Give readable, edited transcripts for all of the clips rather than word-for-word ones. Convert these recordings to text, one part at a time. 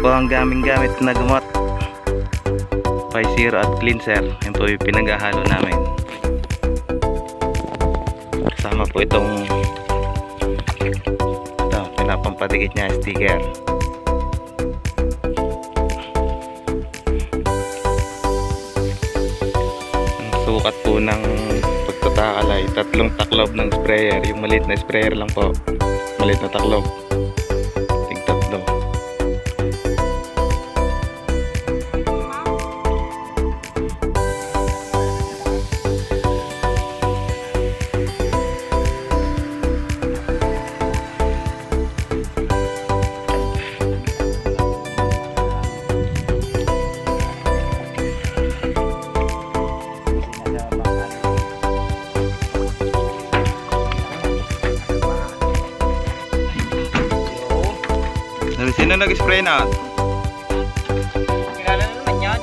po ang gamit na gamot. 5-0 at cleanser. Yan po yung pinaghahalo namin. Kasama po ito, pinapampatikit niya sticker. Ang sukat po ng pagtatakal ay 3 taklob ng sprayer. Yung maliit na sprayer lang po, maliit na taklob, tig-3. Sino nag-spray na? Kilala na naman yan.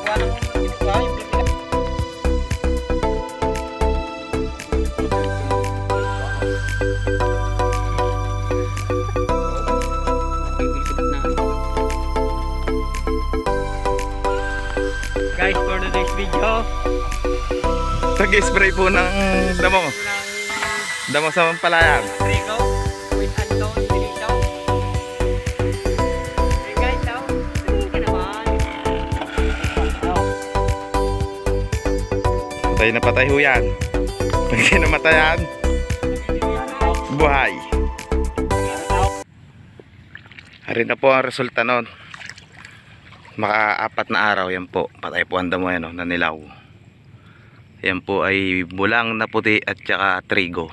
Guys, for today's video, Nag-spray po ng damo sa Pampalayan. Rico with Anton Pilito. Hey guys, tingin ka naman. Patay na patay ho yan. Pag kinamatayan, buhay. Hari na po ang resulta nun. Maka-4 na araw, yan po. Patay po ang damo yan, na nilaw. Yan po ay bulang na puti at saka trigo.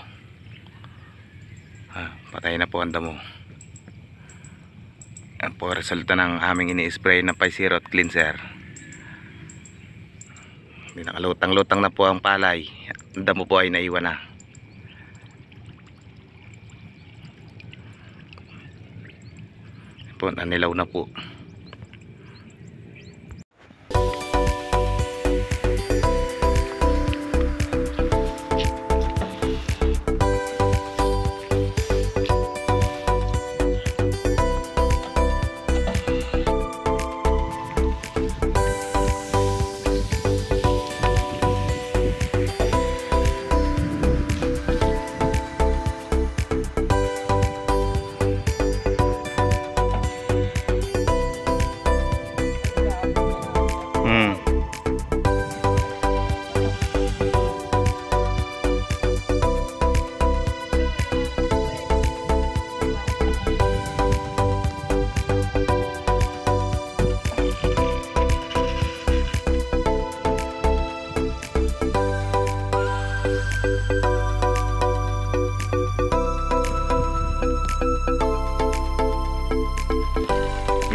Patay na po ang damo. Yan po ang resulta ng aming ini-spray na 5-0 at cleanser. Nakalutang-lutang na po ang palay. Ang damo po ay naiwan na. Yan po, nanilaw na po.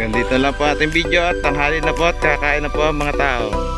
Ganito lang po ating video at tanghali na po at kakain na po ang mga tao.